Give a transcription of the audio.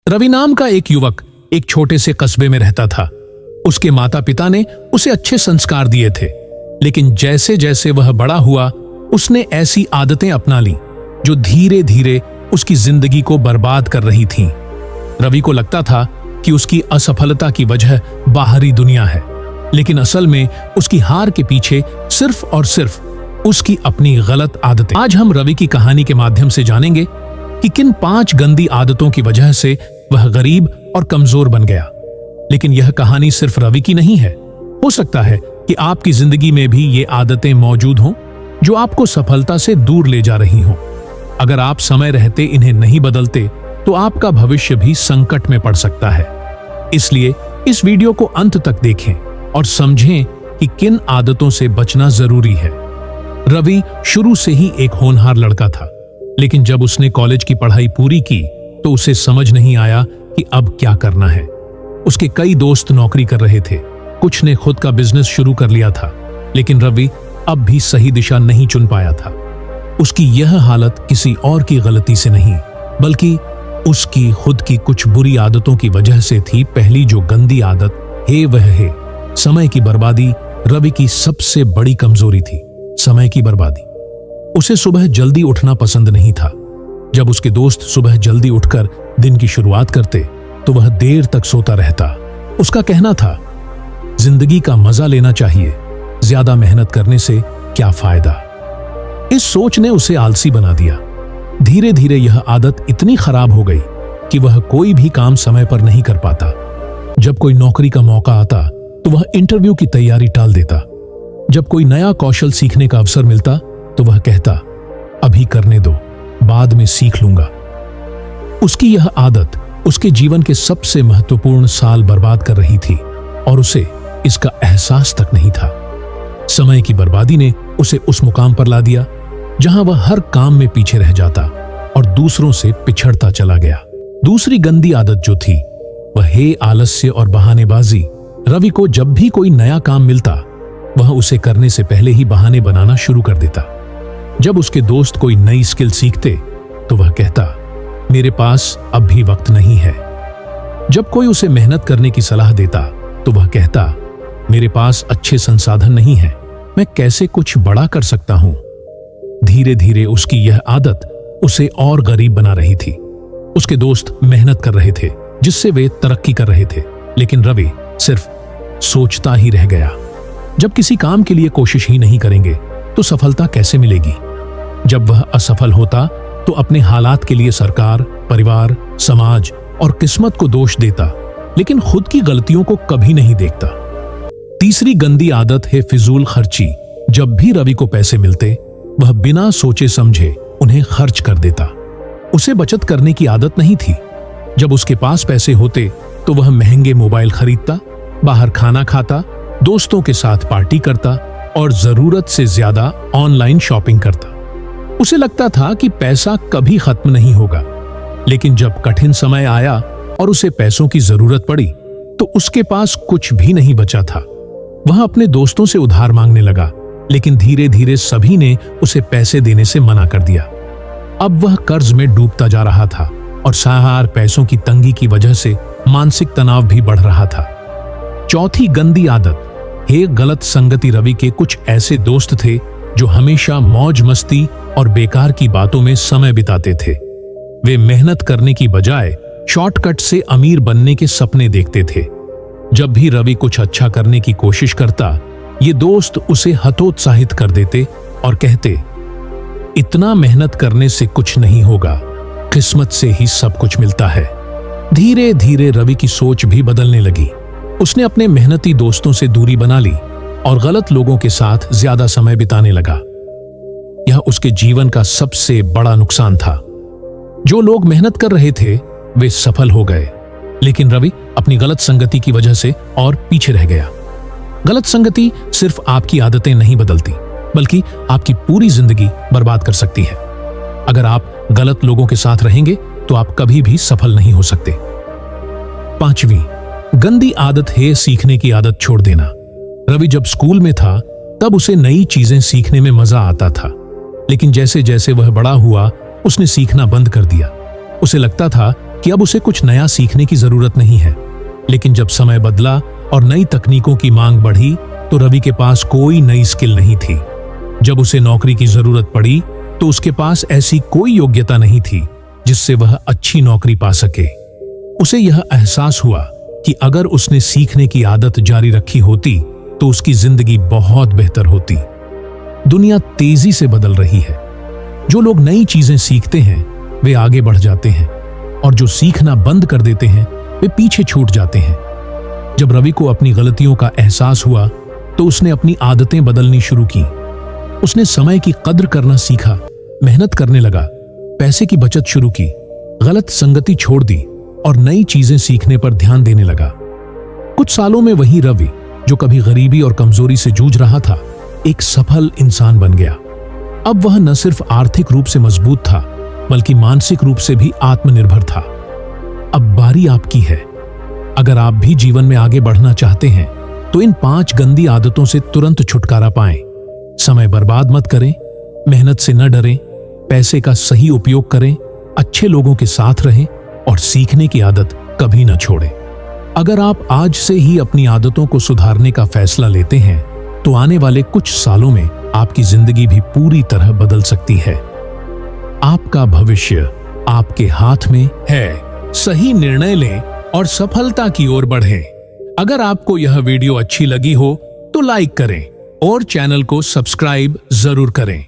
रवि नाम का एक युवक एक छोटे से कस्बे में रहता था। उसके माता पिता ने उसे अच्छे संस्कार दिए थे, लेकिन जैसे जैसे वह बड़ा हुआ उसने ऐसी आदतें अपना ली जो धीरे धीरे उसकी जिंदगी को बर्बाद कर रही थीं। रवि को लगता था कि उसकी असफलता की वजह बाहरी दुनिया है, लेकिन असल में उसकी हार के पीछे सिर्फ और सिर्फ उसकी अपनी गलत आदतें। आज हम रवि की कहानी के माध्यम से जानेंगे कि किन 5 गंदी आदतों की वजह से वह गरीब और कमजोर बन गया। लेकिन यह कहानी सिर्फ रवि की नहीं है। हो सकता है कि आपकी जिंदगी में भी ये आदतें मौजूद हों जो आपको सफलता से दूर ले जा रही हों। अगर आप समय रहते इन्हें नहीं बदलते तो आपका भविष्य भी संकट में पड़ सकता है। इसलिए इस वीडियो को अंत तक देखें और समझें कि किन आदतों से बचना जरूरी है। रवि शुरू से ही एक होनहार लड़का था, लेकिन जब उसने कॉलेज की पढ़ाई पूरी की तो उसे समझ नहीं आया कि अब क्या करना है। उसके कई दोस्त नौकरी कर रहे थे, कुछ ने खुद का बिजनेस शुरू कर लिया था, लेकिन रवि अब भी सही दिशा नहीं चुन पाया था। उसकी यह हालत किसी और की गलती से नहीं, बल्कि उसकी खुद की कुछ बुरी आदतों की वजह से थी। पहली जो गंदी आदत है वह है समय की बर्बादी। रवि की सबसे बड़ी कमजोरी थी समय की बर्बादी। उसे सुबह जल्दी उठना पसंद नहीं था। जब उसके दोस्त सुबह जल्दी उठकर दिन की शुरुआत करते तो वह देर तक सोता रहता। उसका कहना था, जिंदगी का मजा लेना चाहिए, ज्यादा मेहनत करने से क्या फायदा। इस सोच ने उसे आलसी बना दिया। धीरे धीरे यह आदत इतनी खराब हो गई कि वह कोई भी काम समय पर नहीं कर पाता। जब कोई नौकरी का मौका आता तो वह इंटरव्यू की तैयारी टाल देता। जब कोई नया कौशल सीखने का अवसर मिलता तो वह कहता, अभी करने दो, बाद में सीख लूंगा। उसकी यह आदत उसके जीवन के सबसे महत्वपूर्ण साल बर्बाद कर रही थी और उसे इसका एहसास तक नहीं था। समय की बर्बादी ने उसे उस मुकाम पर ला दिया जहां वह हर काम में पीछे रह जाता और दूसरों से पिछड़ता चला गया। दूसरी गंदी आदत जो थी वह है आलस्य और बहानेबाजी। रवि को जब भी कोई नया काम मिलता वह उसे करने से पहले ही बहाने बनाना शुरू कर देता। जब उसके दोस्त कोई नई स्किल सीखते तो वह कहता, मेरे पास अब भी वक्त नहीं है। जब कोई उसे मेहनत करने की सलाह देता तो वह कहता, मेरे पास अच्छे संसाधन नहीं है, मैं कैसे कुछ बड़ा कर सकता हूं। धीरे धीरे उसकी यह आदत उसे और गरीब बना रही थी। उसके दोस्त मेहनत कर रहे थे जिससे वे तरक्की कर रहे थे, लेकिन रवि सिर्फ सोचता ही रह गया। जब किसी काम के लिए कोशिश ही नहीं करेंगे तो सफलता कैसे मिलेगी। जब वह असफल होता तो अपने हालात के लिए सरकार, परिवार, समाज और किस्मत को दोष देता, लेकिन खुद की गलतियों को कभी नहीं देखता। तीसरी गंदी आदत है फिजूल खर्ची। जब भी रवि को पैसे मिलते वह बिना सोचे समझे उन्हें खर्च कर देता। उसे बचत करने की आदत नहीं थी। जब उसके पास पैसे होते तो वह महंगे मोबाइल खरीदता, बाहर खाना खाता, दोस्तों के साथ पार्टी करता और जरूरत से ज्यादा ऑनलाइन शॉपिंग करता। उसे लगता था कि पैसा कभी खत्म नहीं होगा, लेकिन जब कठिन समय आया और उसे पैसों की जरूरत पड़ी तो उसके पास कुछ भी नहीं बचा था। वह अपने दोस्तों से उधार मांगने लगा, लेकिन धीरे धीरे सभी ने उसे पैसे देने से मना कर दिया। अब वह कर्ज में डूबता जा रहा था और साहार पैसों की तंगी की वजह से मानसिक तनाव भी बढ़ रहा था। चौथी गंदी आदत है गलत संगति। रवि के कुछ ऐसे दोस्त थे जो हमेशा मौज मस्ती और बेकार की बातों में समय बिताते थे। वे मेहनत करने की बजाय शॉर्टकट से अमीर बनने के सपने देखते थे। जब भी रवि कुछ अच्छा करने की कोशिश करता, ये दोस्त उसे हतोत्साहित कर देते और कहते, इतना मेहनत करने से कुछ नहीं होगा, किस्मत से ही सब कुछ मिलता है। धीरे धीरे रवि की सोच भी बदलने लगी। उसने अपने मेहनती दोस्तों से दूरी बना ली और गलत लोगों के साथ ज्यादा समय बिताने लगा। यह उसके जीवन का सबसे बड़ा नुकसान था। जो लोग मेहनत कर रहे थे वे सफल हो गए, लेकिन रवि अपनी गलत संगति की वजह से और पीछे रह गया। गलत संगति सिर्फ आपकी आदतें नहीं बदलती, बल्कि आपकी पूरी जिंदगी बर्बाद कर सकती है। अगर आप गलत लोगों के साथ रहेंगे तो आप कभी भी सफल नहीं हो सकते। 5वीं गंदी आदत है सीखने की आदत छोड़ देना। रवि जब स्कूल में था तब उसे नई चीजें सीखने में मजा आता था, लेकिन जैसे जैसे वह बड़ा हुआ उसने सीखना बंद कर दिया। उसे लगता था कि अब उसे कुछ नया सीखने की जरूरत नहीं है। लेकिन जब समय बदला और नई तकनीकों की मांग बढ़ी तो रवि के पास कोई नई स्किल नहीं थी। जब उसे नौकरी की जरूरत पड़ी तो उसके पास ऐसी कोई योग्यता नहीं थी जिससे वह अच्छी नौकरी पा सके। उसे यह एहसास हुआ कि अगर उसने सीखने की आदत जारी रखी होती तो उसकी जिंदगी बहुत बेहतर होती। दुनिया तेजी से बदल रही है। जो लोग नई चीजें सीखते हैं वे आगे बढ़ जाते हैं और जो सीखना बंद कर देते हैं वे पीछे छूट जाते हैं। जब रवि को अपनी गलतियों का एहसास हुआ तो उसने अपनी आदतें बदलनी शुरू की। उसने समय की कद्र करना सीखा, मेहनत करने लगा, पैसे की बचत शुरू की, गलत संगति छोड़ दी और नई चीजें सीखने पर ध्यान देने लगा। कुछ सालों में वही रवि जो कभी गरीबी और कमजोरी से जूझ रहा था एक सफल इंसान बन गया। अब वह न सिर्फ आर्थिक रूप से मजबूत था बल्कि मानसिक रूप से भी आत्मनिर्भर था। अब बारी आपकी है। अगर आप भी जीवन में आगे बढ़ना चाहते हैं तो इन 5 गंदी आदतों से तुरंत छुटकारा पाएं। समय बर्बाद मत करें, मेहनत से न डरें, पैसे का सही उपयोग करें, अच्छे लोगों के साथ रहें और सीखने की आदत कभी न छोड़ें। अगर आप आज से ही अपनी आदतों को सुधारने का फैसला लेते हैं तो आने वाले कुछ सालों में आपकी जिंदगी भी पूरी तरह बदल सकती है। आपका भविष्य आपके हाथ में है। सही निर्णय लें और सफलता की ओर बढ़ें। अगर आपको यह वीडियो अच्छी लगी हो तो लाइक करें और चैनल को सब्सक्राइब जरूर करें।